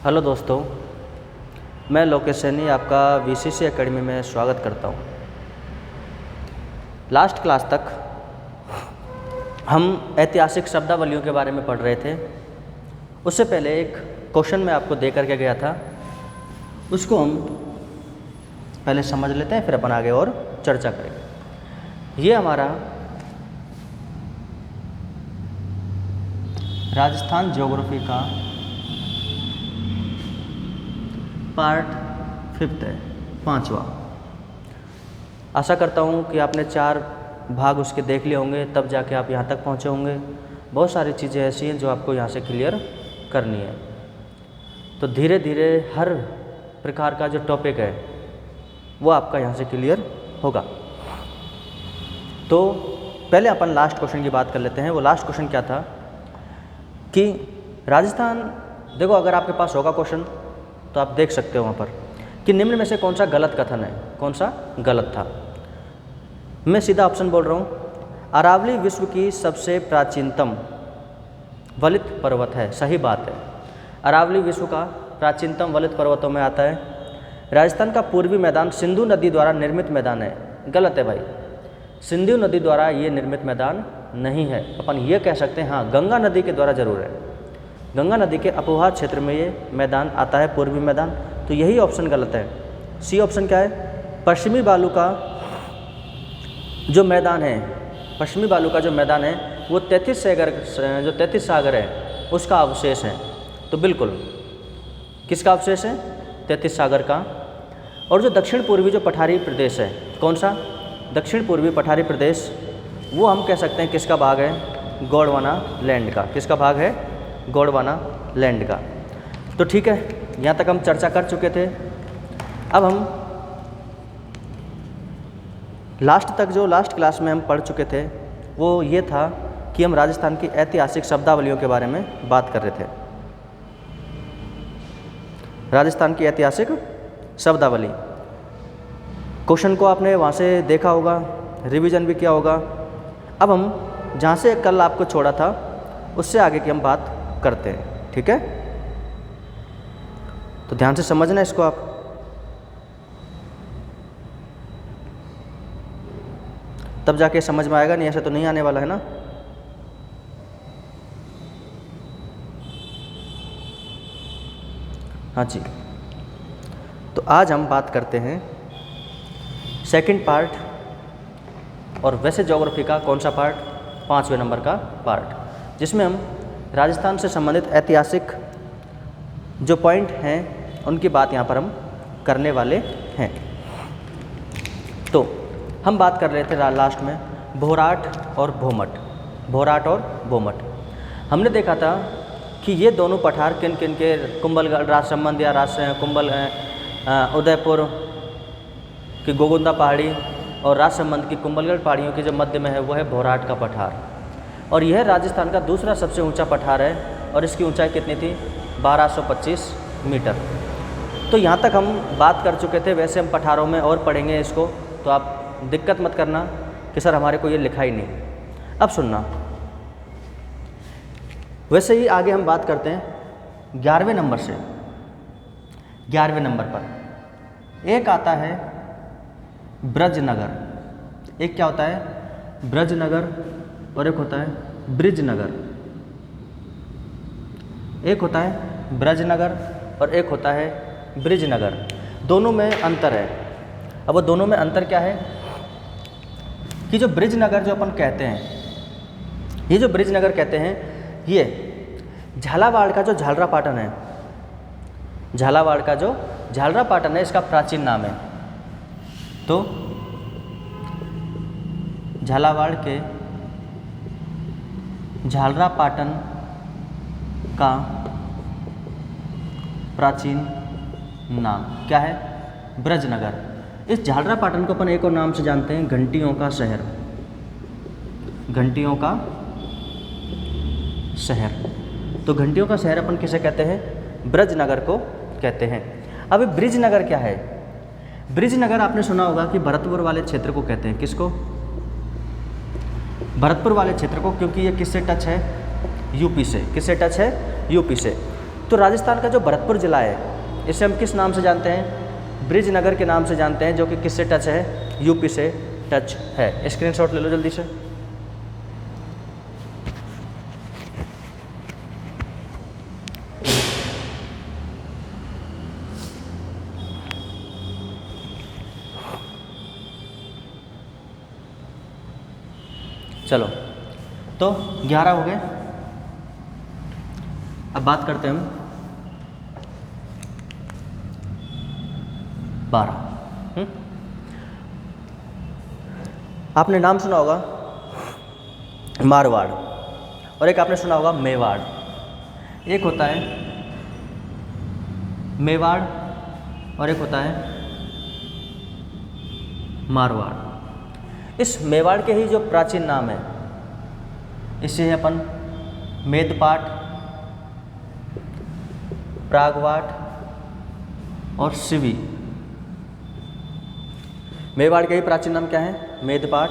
Hello दोस्तों, मैं लोकेश सैनी आपका वीसीसी एकेडमी में स्वागत करता हूँ। लास्ट क्लास तक हम ऐतिहासिक शब्दावलियों के बारे में पढ़ रहे थे। उससे पहले एक क्वेश्चन मैं आपको दे करके गया था, उसको हम पहले समझ लेते हैं, फिर अपन आगे और चर्चा करेंगे। ये हमारा राजस्थान ज्योग्राफी का पार्ट 5 है, 5वां। आशा करता हूँ कि आपने 4 भाग उसके देख लिए होंगे, तब जाके आप यहाँ तक पहुँचे होंगे। बहुत सारी चीज़ें ऐसी हैं जो आपको यहाँ से क्लियर करनी है। तो धीरे धीरे हर प्रकार का जो टॉपिक है वो आपका यहाँ से क्लियर होगा। तो पहले अपन लास्ट क्वेश्चन की बात कर लेते हैं। वो लास्ट क्वेश्चन क्या था कि राजस्थान, देखो अगर आपके पास होगा क्वेश्चन तो आप देख सकते हो वहाँ पर कि निम्न में से कौन सा गलत कथन है, कौन सा गलत था। मैं सीधा ऑप्शन बोल रहा हूँ। अरावली विश्व की सबसे प्राचीनतम वलित पर्वत है, सही बात है। अरावली विश्व का प्राचीनतम वलित पर्वतों में आता है। राजस्थान का पूर्वी मैदान सिंधु नदी द्वारा निर्मित मैदान है, गलत है भाई। सिंधु नदी द्वारा ये निर्मित मैदान नहीं है। अपन ये कह सकते हैं हाँ, गंगा नदी के द्वारा जरूर है। गंगा नदी के अपवाह क्षेत्र में ये मैदान आता है, पूर्वी मैदान। तो यही ऑप्शन गलत है। सी ऑप्शन क्या है? पश्चिमी बालू का जो मैदान है, पश्चिमी बालू का जो मैदान है वो 33 सागर है उसका अवशेष है। तो बिल्कुल किसका अवशेष है? 33 सागर का। और जो दक्षिण पूर्वी जो पठारी प्रदेश है, कौन सा? दक्षिण पूर्वी पठारी प्रदेश, वो हम कह सकते हैं किसका भाग है? गोंडवाना लैंड का। किसका भाग है? गोंडवाना लैंड का। तो ठीक है, यहाँ तक हम चर्चा कर चुके थे। अब हम लास्ट क्लास में हम पढ़ चुके थे वो ये था कि हम राजस्थान की ऐतिहासिक शब्दावलियों के बारे में बात कर रहे थे। राजस्थान की ऐतिहासिक शब्दावली, क्वेश्चन को आपने वहाँ से देखा होगा, रिवीजन भी किया होगा। अब हम जहाँ से कल आपको छोड़ा था उससे आगे की हम बात करते हैं, ठीक है? तो ध्यान से समझना इसको आप। तब जाके समझ में आएगा, नहीं ऐसा तो नहीं आने वाला है ना। हाँ जी, तो आज हम बात करते हैं सेकंड पार्ट, और वैसे ज्योग्राफी का कौन सा पार्ट? 5वें नंबर का पार्ट, जिसमें हम राजस्थान से संबंधित ऐतिहासिक जो पॉइंट हैं उनकी बात यहाँ पर हम करने वाले हैं। तो हम बात कर रहे थे लास्ट में भोराट और भोमट। भोराट और भोमट हमने देखा था कि ये दोनों पठार किन किन के, कुंभलगढ़ राजसमंद या उदयपुर की गोगुंदा पहाड़ी और राजसमंद की कुंभलगढ़ पहाड़ियों के जो मध्य में है वो है भोराट का पठार। और यह राजस्थान का दूसरा सबसे ऊंचा पठार है और इसकी ऊंचाई कितनी थी? 1225 मीटर। तो यहाँ तक हम बात कर चुके थे। वैसे हम पठारों में और पढ़ेंगे इसको, तो आप दिक्कत मत करना कि सर हमारे को ये लिखा ही नहीं। अब सुनना, वैसे ही आगे हम बात करते हैं 11वें नंबर से। 11वें नंबर पर एक आता है ब्रजनगर। एक क्या होता है? ब्रजनगर, और एक होता है ब्रिजनगर। एक होता है ब्रजनगर और एक होता है ब्रिजनगर। दोनों में अंतर है। अब वो दोनों में अंतर क्या है कि जो ब्रिजनगर जो अपन कहते हैं, ये जो ब्रिजनगर कहते हैं, ये झालावाड़ का जो झालरापाटन है, झालावाड़ का जो झालरापाटन है, इसका प्राचीन नाम है। तो झालावाड़ के झालरापाटन का प्राचीन नाम क्या है? ब्रजनगर। इस झालरापाटन को अपन एक और नाम से जानते हैं, घंटियों का शहर। घंटियों का शहर। तो घंटियों का शहर अपन किसे कहते हैं? ब्रजनगर को कहते हैं। अब ब्रिजनगर क्या है? ब्रिजनगर आपने सुना होगा कि भरतपुर वाले क्षेत्र को कहते हैं। किसको? भरतपुर वाले क्षेत्र को, क्योंकि ये किससे टच है? यूपी से। किससे टच है? यूपी से। तो राजस्थान का जो भरतपुर ज़िला है इसे हम किस नाम से जानते हैं? ब्रिजनगर के नाम से जानते हैं, जो कि किससे टच है? यूपी से टच है। स्क्रीनशॉट ले लो जल्दी से। चलो तो 11 हो गए। अब बात करते हैं हम 12। आपने नाम सुना होगा मारवाड़, और एक आपने सुना होगा मेवाड़। एक होता है मेवाड़ और एक होता है मारवाड़। इस मेवाड़ के ही जो प्राचीन नाम है इसे अपन मेदपाट, प्रागवाट और शिवी। मेवाड़ के ही प्राचीन नाम क्या है? मेदपाट,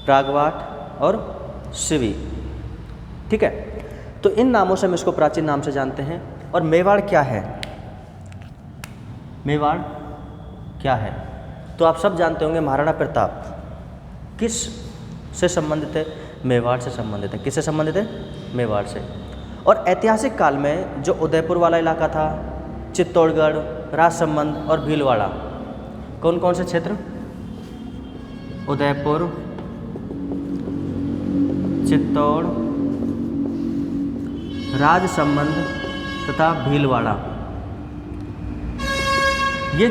प्रागवाट और शिवी। ठीक है, तो इन नामों से हम इसको प्राचीन नाम से जानते हैं। और मेवाड़ क्या है? मेवाड़ क्या है? तो आप सब जानते होंगे महाराणा प्रताप किस से संबंधित है? मेवाड़ से संबंधित है। किससे संबंधित है? मेवाड़ से। और ऐतिहासिक काल में जो उदयपुर वाला इलाका था, चित्तौड़गढ़, राजसमंद और भीलवाड़ा, कौन कौन से क्षेत्र? उदयपुर, चित्तौड़, राजसमंद तथा भीलवाड़ा, ये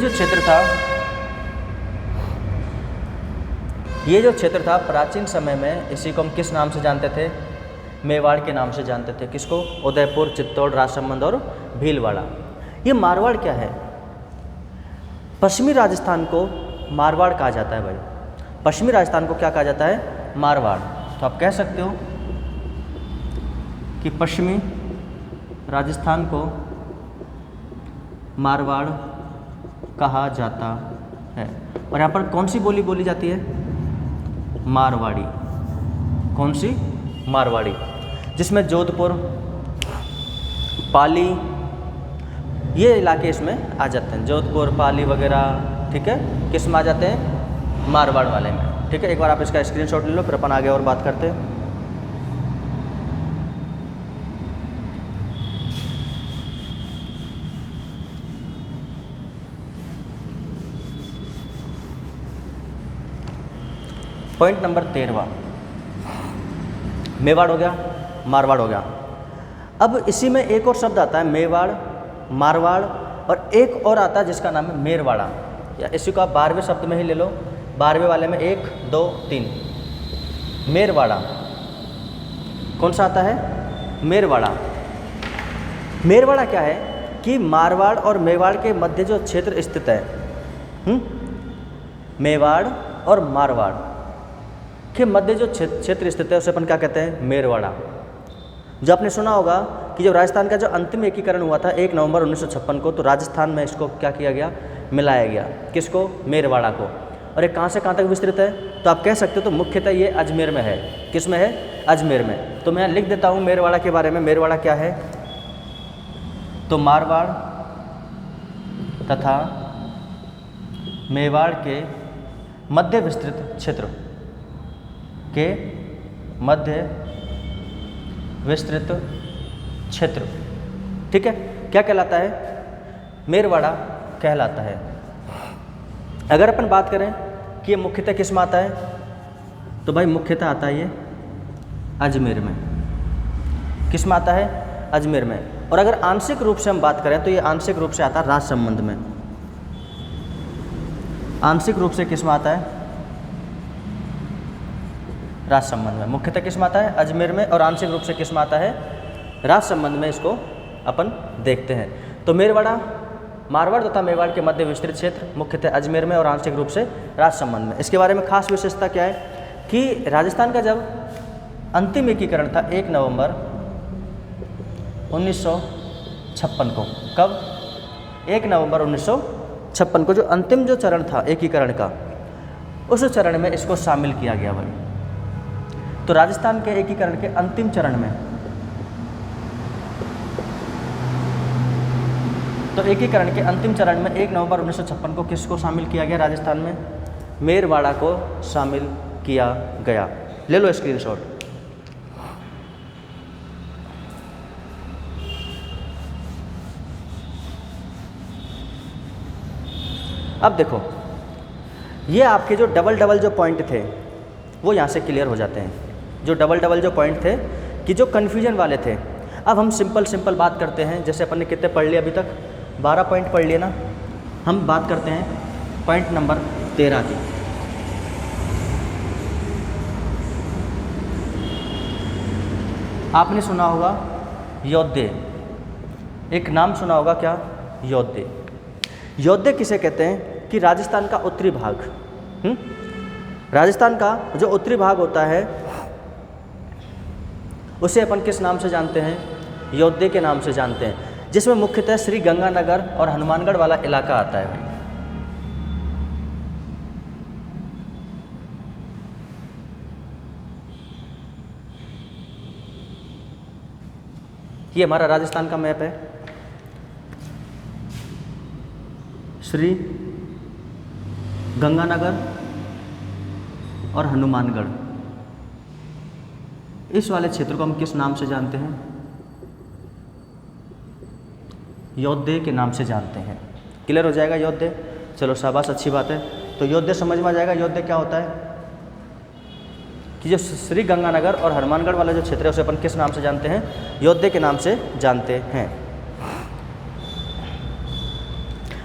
जो क्षेत्र था प्राचीन समय में, इसी को हम किस नाम से जानते थे? मेवाड़ के नाम से जानते थे। किसको? उदयपुर, चित्तौड़, राजसमंद और भीलवाड़ा। ये मारवाड़ क्या है? पश्चिमी राजस्थान को मारवाड़ कहा जाता है भाई। पश्चिमी राजस्थान को क्या कहा जाता है? मारवाड़। तो आप कह सकते हो कि पश्चिमी राजस्थान को मारवाड़ कहा जाता है। और यहाँ पर कौन सी बोली बोली जाती है? मारवाड़ी। कौन सी? मारवाड़ी, जिसमें जोधपुर, पाली, ये इलाके इसमें आ जाते हैं। जोधपुर, पाली वगैरह, ठीक है, किस में आ जाते हैं? मारवाड़ वाले में। ठीक है, एक बार आप इसका स्क्रीनशॉट ले लो, फिर अपन आगे और बात करते हैं। पॉइंट नंबर 13, मेवाड़ हो गया, मारवाड़ हो गया। अब इसी में एक और शब्द आता है मेवाड़, मारवाड़, और एक और आता है जिसका नाम है मेरवाड़ा, या इसी को आप 12वें शब्द में ही ले लो। 12वें वाले में 1, 2, 3 मेरवाड़ा। कौन सा आता है? मेरवाड़ा। मेरवाड़ा क्या है कि मारवाड़ और मेवाड़ के मध्य जो क्षेत्र स्थित है, मेवाड़ और मारवाड़ के मध्य जो क्षेत्र स्थित है उसे अपन क्या कहते हैं? मेरवाड़ा। जो आपने सुना होगा कि जब राजस्थान का जो अंतिम एकीकरण हुआ था 1 नवंबर 1956 को, तो राजस्थान में इसको क्या किया गया? मिलाया गया। किसको? मेरवाड़ा को। और ये कहाँ से कहाँ तक विस्तृत है? तो आप कह सकते हो तो मुख्यतः ये अजमेर में है। किस में है? अजमेर में। तो मैं लिख देता हूँ मेरवाड़ा के बारे में। मेरवाड़ा क्या है? तो मारवाड़ तथा मेवाड़ के मध्य विस्तृत क्षेत्र के मध्य विस्तृत क्षेत्र, ठीक है, क्या कहलाता है? मेरवाड़ा कहलाता है। अगर अपन बात करें कि ये मुख्यतः किस में आता है, तो भाई मुख्यतः आता है ये अजमेर में। किस में आता है? अजमेर में। और अगर आंशिक रूप से हम बात करें तो ये आंशिक रूप से आता है राजसमंद में। आंशिक रूप से किस में आता है? राजसमंद में। मुख्यतः किस में आता है? अजमेर में। और आंशिक रूप से किस में आता है? राजसमंद में। इसको अपन देखते हैं। तो मेरवाड़ा, मारवाड़ तथा मेवाड़ के मध्य विस्तृत क्षेत्र मुख्यतः अजमेर में और आंशिक रूप से राजसमंद में। इसके बारे में खास विशेषता क्या है कि राजस्थान का जब अंतिम एकीकरण था 1 नवंबर 1956 को, कब? 1 नवंबर 1956 को जो अंतिम जो चरण था एकीकरण का, उस चरण में इसको शामिल किया गया भाई। तो राजस्थान के एकीकरण के अंतिम चरण में तो एकीकरण के अंतिम चरण में 1 नवंबर 1956 को किसको शामिल किया गया राजस्थान में? मेरवाड़ा को शामिल किया गया। ले लो स्क्रीनशॉट। अब देखो, ये आपके जो डबल डबल जो पॉइंट थे वो यहाँ से क्लियर हो जाते हैं। जो डबल डबल जो पॉइंट थे कि जो कन्फ्यूजन वाले थे, अब हम सिंपल बात करते हैं। जैसे अपन ने कितने पढ़ लिए अभी तक? 12 पॉइंट पढ़ लिए ना। हम बात करते हैं पॉइंट नंबर 13 की। आपने सुना होगा योद्धे, एक नाम सुना होगा क्या? योद्धे। योद्धे किसे कहते हैं? कि राजस्थान का उत्तरी भाग, राजस्थान का जो उत्तरी भाग होता है उसे अपन किस नाम से जानते हैं? योद्धे के नाम से जानते हैं, जिसमें मुख्यतः श्री गंगानगर और हनुमानगढ़ वाला इलाका आता है। ये हमारा राजस्थान का मैप है। श्री गंगानगर और हनुमानगढ़, इस वाले क्षेत्र को हम किस नाम से जानते हैं? योद्धे के नाम से जानते हैं। क्लियर हो जाएगा योद्धे? चलो शाबाश, अच्छी बात है। तो योद्धे समझ में आ जाएगा। योद्धे क्या होता है कि जो श्री गंगानगर और हनुमानगढ़ वाला जो क्षेत्र है उसे अपन किस नाम से जानते हैं? योद्धे के नाम से जानते हैं।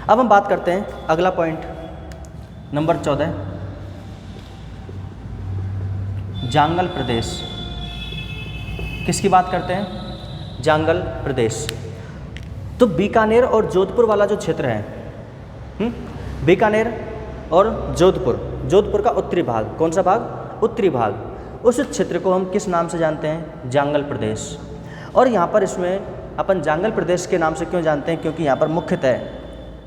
अब हम बात करते हैं अगला पॉइंट नंबर 14, जांगल प्रदेश। किसकी बात करते हैं? जांगल प्रदेश। तो बीकानेर और जोधपुर वाला जो क्षेत्र है, बीकानेर और जोधपुर का उत्तरी भाग, कौन सा भाग? उत्तरी भाग। उस क्षेत्र को हम किस नाम से जानते हैं? जांगल प्रदेश। और यहाँ पर इसमें अपन जांगल प्रदेश के नाम से क्यों जानते हैं? क्योंकि यहाँ पर मुख्यतः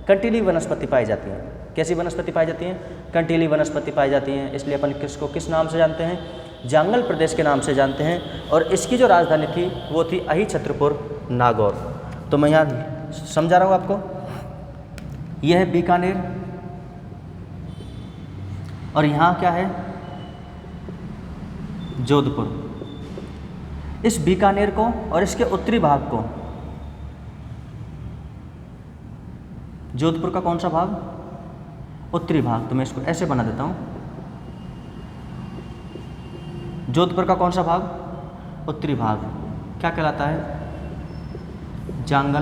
कंटीली वनस्पति पाई जाती है। कैसी वनस्पति पाई जाती हैं? कंटीली वनस्पति पाई जाती हैं। इसलिए अपन किसको किस नाम से जानते हैं? जांगल प्रदेश के नाम से जानते हैं। और इसकी जो राजधानी थी वो थी अहि छत्रपुर नागौर। तो मैं यहाँ समझा रहा हूँ आपको। यह है बीकानेर और यहाँ क्या है? जोधपुर। इस बीकानेर को और इसके उत्तरी भाग को, जोधपुर का कौन सा भाग? उत्तरी भाग। तो मैं इसको ऐसे बना देता हूँ। जोधपुर का कौन सा भाग? उत्तरी भाग क्या कहलाता है? जांगल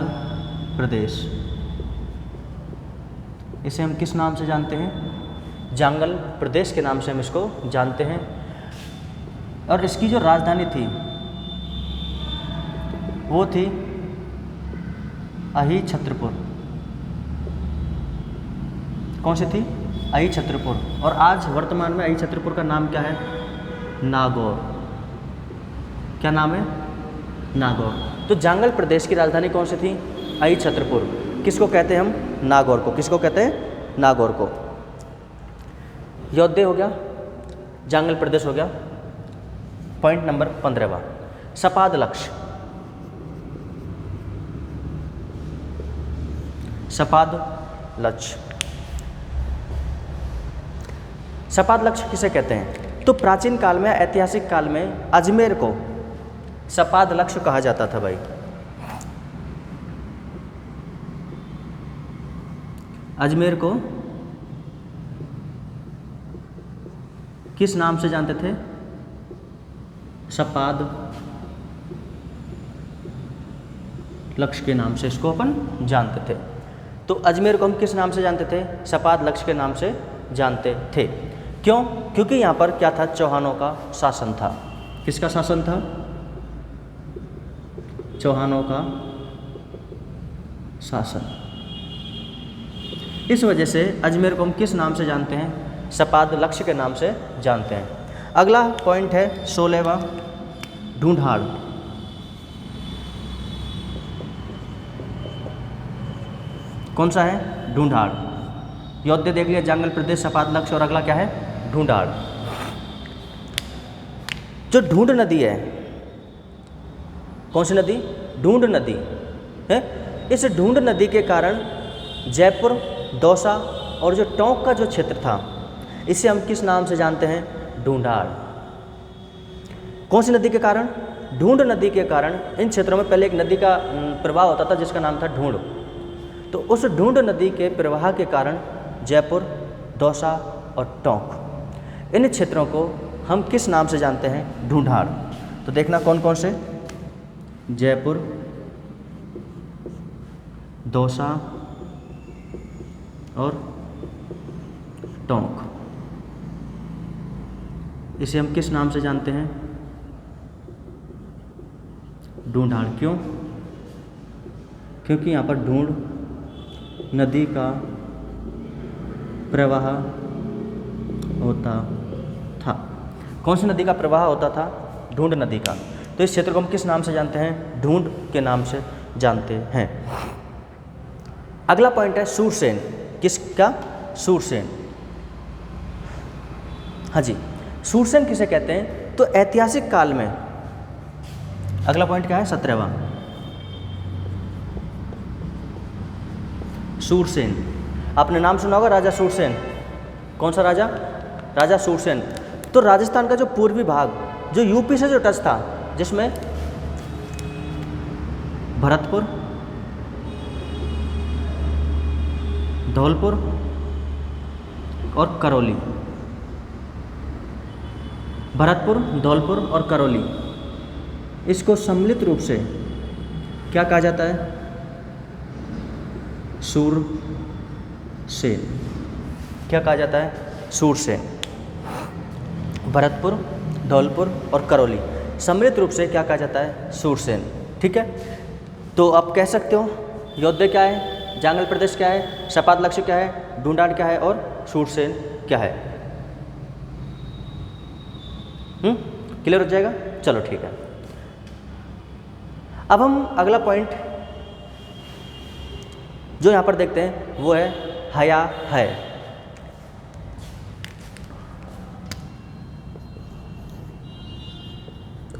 प्रदेश। इसे हम किस नाम से जानते हैं? जांगल प्रदेश के नाम से हम इसको जानते हैं। और इसकी जो राजधानी थी वो थी अहि छत्रपुर। कौन सी थी? अहि छत्रपुर। और आज वर्तमान में अहि छत्रपुर का नाम क्या है? नागौर। क्या नाम है? नागौर। तो जांगल प्रदेश की राजधानी कौन सी थी? अहि छत्रपुर। किसको कहते हैं हम? नागौर को। किसको कहते हैं? नागौर को। योद्धे हो गया, जांगल प्रदेश हो गया। पॉइंट नंबर 15वां, सपाद लक्ष्य। सपाद लक्ष्य। सपाद लक्ष्य किसे कहते हैं? तो प्राचीन काल में, ऐतिहासिक काल में अजमेर को सपाद लक्ष्य कहा जाता था भाई। अजमेर को किस नाम से जानते थे? सपाद लक्ष्य के नाम से इसको अपन जानते थे। तो अजमेर को हम किस नाम से जानते थे? सपाद लक्ष्य के नाम से जानते थे। क्यों? क्योंकि यहाँ पर क्या था? चौहानों का शासन था। किसका शासन था? चौहानों का शासन। इस वजह से अजमेर को हम किस नाम से जानते हैं? सपाद लक्ष्य के नाम से जानते हैं। अगला पॉइंट है 16वां, ढूंढाड़। कौन सा है? ढूंढाड़। योद्धे देख लिया, जांगल प्रदेश, सपाद लक्ष्य, और अगला क्या है? ढूंढाड़। जो ढूंढ नदी है, कौन सी नदी? ढूंढ नदी है। इस ढूंढ नदी के कारण जयपुर, दौसा और जो टोंक का जो क्षेत्र था इसे हम किस नाम से जानते हैं? ढूंढाड़। कौन सी नदी के कारण? ढूंढ नदी के कारण इन क्षेत्रों में पहले एक नदी का प्रवाह होता था जिसका नाम था ढूंढ। तो उस ढूंढ नदी के प्रवाह के कारण जयपुर, दौसा और टोंक, इन क्षेत्रों को हम किस नाम से जानते हैं? ढूंढाड़। तो देखना कौन कौन से? जयपुर, दौसा और टोंक, इसे हम किस नाम से जानते हैं? ढूंढाड़। क्यों? क्योंकि यहाँ पर ढूंढ नदी का प्रवाह होता था। कौन सी नदी का प्रवाह होता था? ढूंढ नदी का। तो इस क्षेत्र को हम किस नाम से जानते हैं? ढूंढ के नाम से जानते हैं। अगला पॉइंट है सूरसेन। किसका? सूरसेन। हाँ जी, सूरसेन किसे कहते हैं? तो ऐतिहासिक काल में, अगला पॉइंट क्या है? 17वां, सूरसेन। आपने नाम सुना होगा राजा सूरसेन। कौन सा राजा? राजा सूरसेन। तो राजस्थान का जो पूर्वी भाग, जो यूपी से जो टच था, जिसमें भरतपुर, धौलपुर और करौली, भरतपुर, धौलपुर और करौली, इसको सम्मिलित रूप से क्या कहा जाता है? सूरसेन। क्या कहा जाता है? सूरसेन। भरतपुर, धौलपुर और करौली सम्मिलित रूप से क्या कहा जाता है? सूरसेन। ठीक है, तो आप कह सकते हो योद्धे क्या है, जांगल प्रदेश क्या है, सपाट लक्ष्य क्या है, ढूंढाड़ क्या है और सूरसेन क्या है। क्लियर हो जाएगा? चलो ठीक है। अब हम अगला पॉइंट जो यहाँ पर देखते हैं वो है हया है।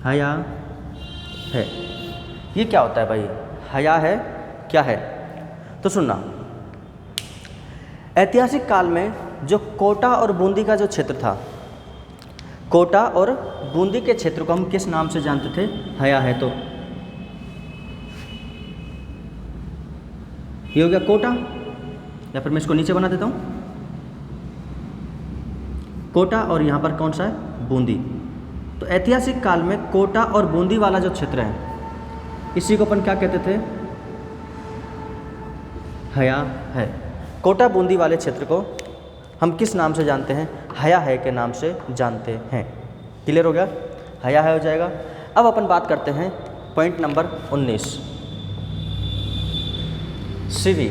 हया है, ये क्या होता है भाई? हया है क्या है? तो सुनना, ऐतिहासिक काल में जो कोटा और बूंदी का जो क्षेत्र था, कोटा और बूंदी के क्षेत्र को हम किस नाम से जानते थे? हया है। तो ये हो गया कोटा, या फिर मैं इसको नीचे बना देता हूँ, कोटा और यहाँ पर कौन सा है? बूंदी। तो ऐतिहासिक काल में कोटा और बूंदी वाला जो क्षेत्र है इसी को अपन क्या कहते थे? हया है। कोटा बूंदी वाले क्षेत्र को हम किस नाम से जानते हैं? हया है के नाम से जानते हैं। क्लियर हो गया? हया है हो जाएगा। अब अपन बात करते हैं पॉइंट नंबर 19, सिवी।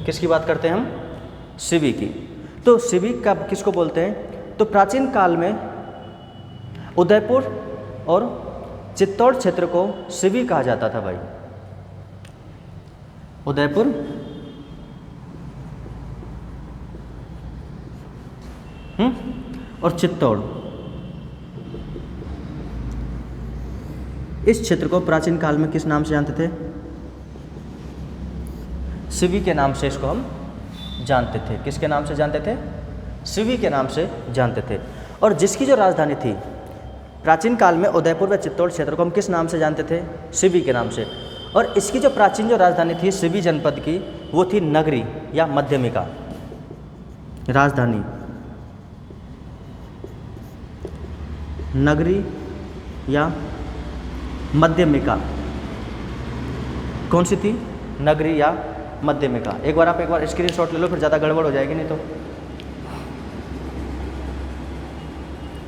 किसकी बात करते हैं हम? सिवी की। तो सिवी का किसको बोलते हैं? तो प्राचीन काल में उदयपुर और चित्तौड़ क्षेत्र को सिवी कहा जाता था भाई। उदयपुर और चित्तौड़, इस क्षेत्र को प्राचीन काल में किस नाम से जानते थे? सिवी के नाम से इसको हम जानते थे। किसके नाम से जानते थे? सिवी के नाम से जानते थे। और जिसकी जो राजधानी थी प्राचीन काल में उदयपुर व चित्तौड़ क्षेत्र को हम किस नाम से जानते थे? सिवी के नाम से। और इसकी जो प्राचीन जो राजधानी थी सिवी जनपद की, वो थी नगरी या मध्यमिका। राजधानी नगरी या मध्यमिका कौन सी थी? नगरी या मध्यमिका। एक बार स्क्रीनशॉट ले लो, फिर ज़्यादा गड़बड़ हो जाएगी नहीं तो।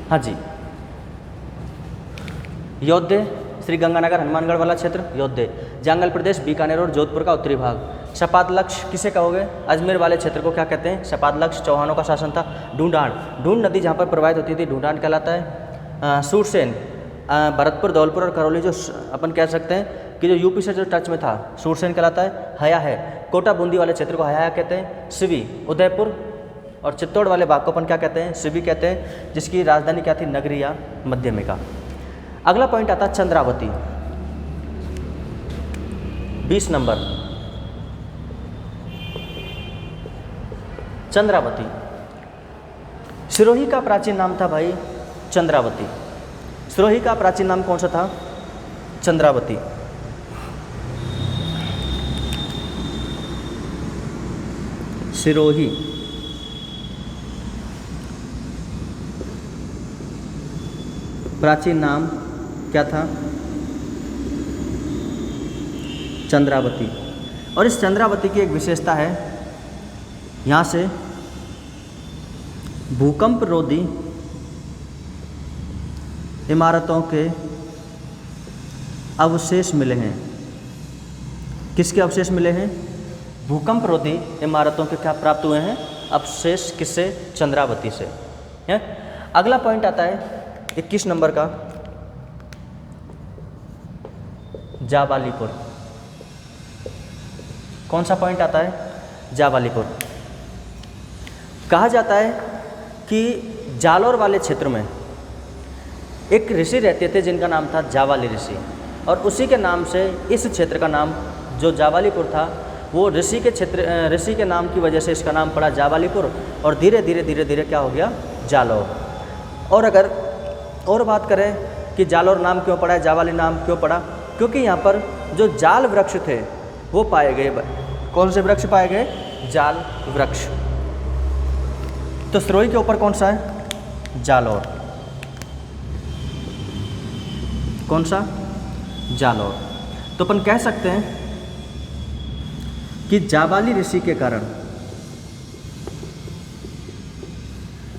हाँ जी, योद्धे श्री गंगानगर हनुमानगढ़ वाला क्षेत्र योद्धे, जांगल प्रदेश बीकानेर और जोधपुर का उत्तरी भाग। सपात लक्ष्य किसे कहोगे? अजमेर वाले क्षेत्र को क्या कहते हैं? सपात लक्ष्य चौहानों का शासन था। ढूंढाड़, ढूंढ नदी जहाँ पर प्रवाहित होती थी ढूंढाड़ कहलाता है। सूरसेन भरतपुर, धौलपुर और करौली जो अपन कह सकते हैं कि जो यूपी से जो टच में था, सूरसेन कहलाता है। हया है, कोटा बूंदी वाले क्षेत्र को हया कहते हैं। सिवी उदयपुर और चित्तौड़ वाले भाग को अपन क्या कहते हैं? सिवी कहते हैं, जिसकी राजधानी क्या थी? नगरी या मध्यमिका। अगला पॉइंट आता है चंद्रावती। 20 नंबर, चंद्रावती। सिरोही का प्राचीन नाम था भाई चंद्रावती। सिरोही का प्राचीन नाम कौन सा था? चंद्रावती। सिरोही प्राचीन नाम क्या था? चंद्रावती। और इस चंद्रावती की एक विशेषता है, यहाँ से भूकंप रोधी इमारतों के अवशेष मिले हैं। किसके अवशेष मिले हैं? भूकंप रोधी इमारतों के क्या प्राप्त हुए हैं? अवशेष। किससे? चंद्रावती से। है। अगला पॉइंट आता है 21 नंबर का, जाबालीपुर। कौन सा पॉइंट आता है? जाबालीपुर। कहा जाता है कि जालौर वाले क्षेत्र में एक ऋषि रहते थे जिनका नाम था जाबाली ऋषि, और उसी के नाम से इस क्षेत्र का नाम जो जाबालीपुर था वो ऋषि के नाम की वजह से इसका नाम पड़ा जाबालीपुर, और धीरे धीरे क्या हो गया? जालौर। और अगर और बात करें कि जालौर नाम क्यों पड़ा है, जाबाली नाम क्यों पड़ा? क्योंकि यहाँ पर जो जाल वृक्ष थे वो पाए गए। कौन से वृक्ष पाए गए? जाल वृक्ष। तो सिरोही के ऊपर कौन सा है? जालौर। कौन सा? जालौर। तो अपन कह सकते हैं कि जाबाली ऋषि के कारण,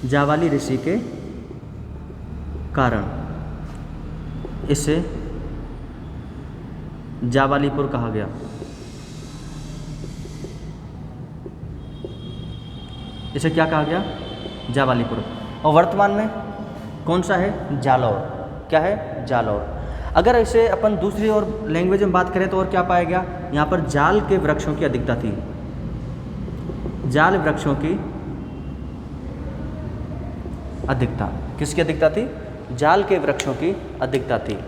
जाबाली ऋषि के कारण इसे जाबालीपुर कहा गया। इसे क्या कहा गया? जाबालीपुर। और वर्तमान में कौन सा है? जालौर। क्या है? जालौर। अगर इसे अपन दूसरी और लैंग्वेज में बात करें तो और क्या पाया गया? यहाँ पर जाल के वृक्षों की अधिकता थी। जाल वृक्षों की अधिकता। किसकी अधिकता थी? जाल के वृक्षों की अधिकता थी।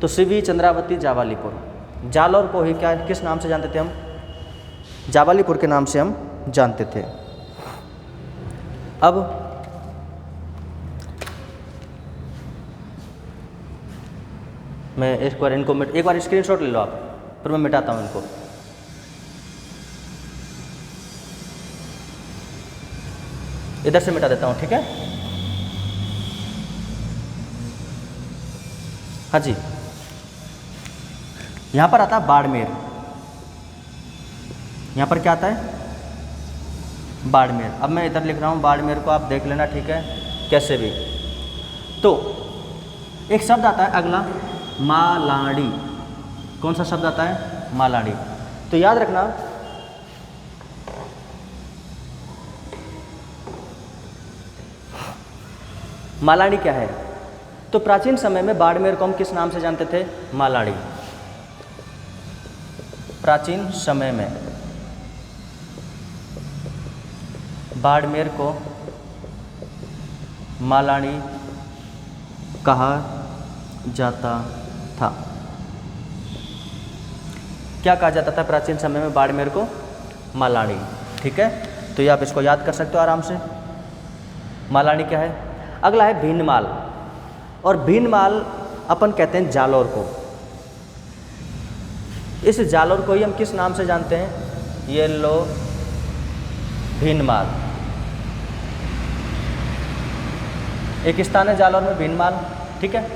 तो सिवी, चंद्रावती, जाबालीपुर। जालौर को ही क्या किस नाम से जानते थे हम? जाबालीपुर के नाम से हम जानते थे। अब मैं एक बार इनको एक बार स्क्रीनशॉट ले लो आप, फिर मैं मिटाता हूँ इनको। इधर से मिटा देता हूँ, ठीक है? हाँ जी। यहाँ पर आता है बाड़मेर। यहाँ पर क्या आता है? बाड़मेर। अब मैं इधर लिख रहा हूँ बाड़मेर को, आप देख लेना, ठीक है? कैसे भी। तो एक शब्द आता है अगला, मालाड़ी। कौन सा शब्द आता है? मालाड़ी। तो याद रखना, मालाड़ी क्या है? तो प्राचीन समय में बाड़मेर को हम किस नाम से जानते थे? मालाड़ी। प्राचीन समय में बाड़मेर को मालाड़ी कहा जाता था। क्या कहा जाता था प्राचीन समय में बाड़मेर को? मालाड़ी। ठीक है, तो ये आप इसको याद कर सकते हो आराम से। मालाड़ी क्या है? अगला है भीनमाल। और भीनमाल अपन कहते हैं जालौर को। इस जालौर को ही हम किस नाम से जानते हैं? ये लो, भीनमाल। एक स्थान है जालौर में, भीनमाल। ठीक है,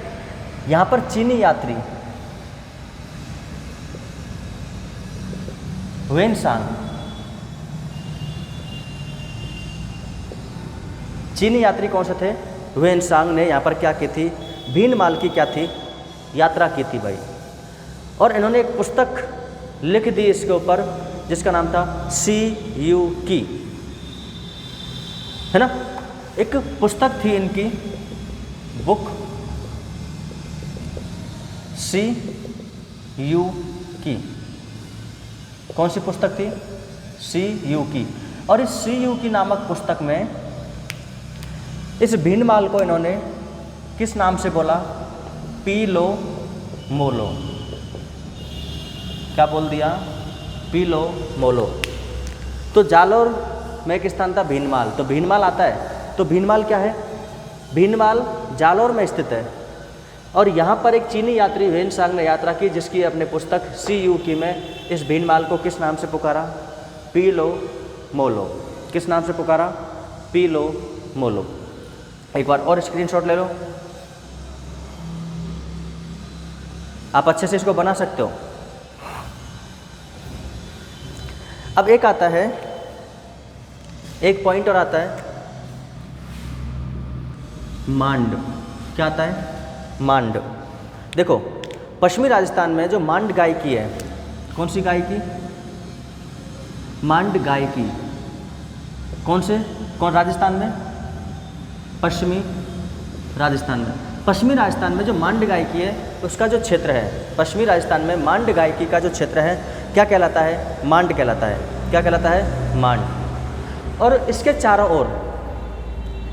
यहाँ पर चीनी यात्री ह्वेनसांग, चीनी यात्री कौन से थे? ह्वेनसांग ने यहाँ पर क्या की थी? भीनमाल की क्या थी? यात्रा की थी भाई। और इन्होंने एक पुस्तक लिख दी इसके ऊपर, जिसका नाम था CU की, है ना? एक पुस्तक थी इनकी, बुक CU की। कौन सी पुस्तक थी? CU की। और इस CU की नामक पुस्तक में इस भीनमाल को इन्होंने किस नाम से बोला? पीलो मोलो। क्या बोल दिया, पीलो मोलो। तो जालोर में एक स्थान था भीनमाल, तो भीनमाल आता है, तो भीनमाल क्या है, भीनमाल जालोर में स्थित है। और यहाँ पर एक चीनी यात्री ह्वेनसांग ने यात्रा की, जिसकी अपने पुस्तक CUT में इस भीनमाल को किस नाम से पुकारा, पीलो मोलो। किस नाम से पुकारा, पीलो मोलो। एक बार और स्क्रीनशॉट ले लो, आप अच्छे से इसको बना सकते हो। अब एक आता है, एक पॉइंट और आता है मांड। क्या आता है, मांड। देखो पश्चिमी राजस्थान में जो मांड गायकी है, कौन सी गायकी, मांड गायकी, कौन राजस्थान में, पश्चिमी राजस्थान में। पश्चिमी राजस्थान में जो मांड गायकी है उसका जो क्षेत्र है, पश्चिमी राजस्थान में मांड गायकी का जो क्षेत्र है क्या कहलाता है, मांड कहलाता है। क्या कहलाता है, मांड। और इसके चारों ओर,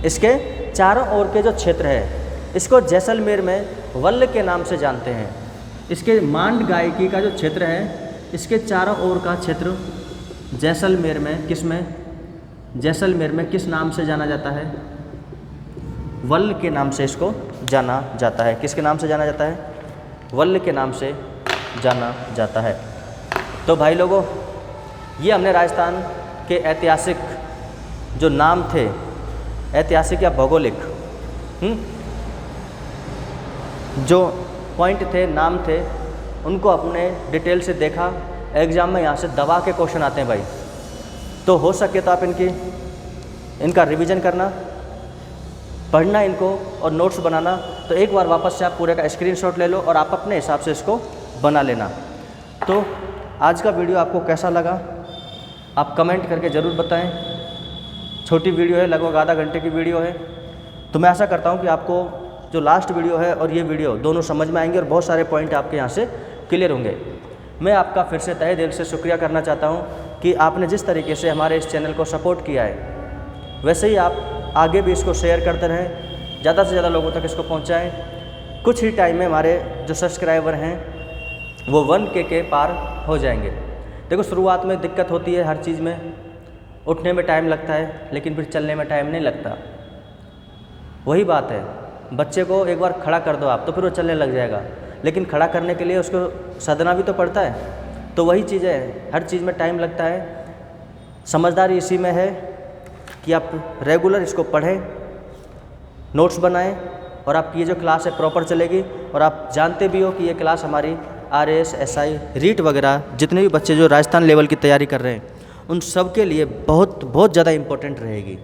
इसके चारों ओर के जो क्षेत्र है इसको जैसलमेर में वल्ल के नाम से जानते हैं। इसके मांड गायकी का जो क्षेत्र है इसके चारों ओर का क्षेत्र जैसलमेर में, किस में, जैसलमेर में किस नाम से जाना जाता है, वल्ल के नाम से इसको जाना जाता है। किसके नाम से जाना जाता है, वल्ल के नाम से जाना जाता है। तो भाई लोगों, ये हमने राजस्थान के ऐतिहासिक जो नाम थे, ऐतिहासिक या भौगोलिक जो पॉइंट थे, नाम थे, उनको अपने डिटेल से देखा। एग्ज़ाम में यहाँ से दबा के क्वेश्चन आते हैं भाई, तो हो सके तो आप इनका रिवीजन करना, पढ़ना इनको और नोट्स बनाना। तो एक बार वापस से आप पूरे का स्क्रीनशॉट ले लो और आप अपने हिसाब से इसको बना लेना। तो आज का वीडियो आपको कैसा लगा आप कमेंट करके ज़रूर बताएं। छोटी वीडियो है, लगभग आधा घंटे की वीडियो है। तो मैं आशा करता हूँ कि आपको जो लास्ट वीडियो है और ये वीडियो दोनों समझ में आएंगे और बहुत सारे पॉइंट आपके यहाँ से क्लियर होंगे। मैं आपका फिर से तहे दिल से शुक्रिया करना चाहता हूँ कि आपने जिस तरीके से हमारे इस चैनल को सपोर्ट किया है, वैसे ही आप आगे भी इसको शेयर करते रहें, ज़्यादा से ज़्यादा लोगों तक इसको पहुँचाएँ। कुछ ही टाइम में हमारे जो सब्सक्राइबर हैं वो 1K के पार हो जाएंगे। देखो शुरुआत में दिक्कत होती है हर चीज़ में, उठने में टाइम लगता है लेकिन फिर चलने में टाइम नहीं लगता। वही बात है, बच्चे को एक बार खड़ा कर दो आप तो फिर वो चलने लग जाएगा, लेकिन खड़ा करने के लिए उसको सदना भी तो पड़ता है। तो वही चीज़ है, हर चीज़ में टाइम लगता है। समझदारी इसी में है कि आप रेगुलर इसको पढ़ें, नोट्स बनाएं और आपकी ये जो क्लास है प्रॉपर चलेगी। और आप जानते भी हो कि ये क्लास हमारी RAS, SI, रीट वगैरह जितने भी बच्चे जो राजस्थान लेवल की तैयारी कर रहे हैं उन सब के लिए बहुत बहुत ज़्यादा इम्पोर्टेंट रहेगी।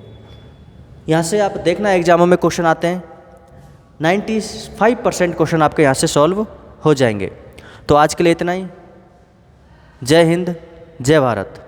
यहाँ से आप देखना एग्जामों में क्वेश्चन आते हैं, 95% क्वेश्चन आपके यहाँ से सॉल्व हो जाएंगे। तो आज के लिए इतना ही। जय हिंद, जय भारत।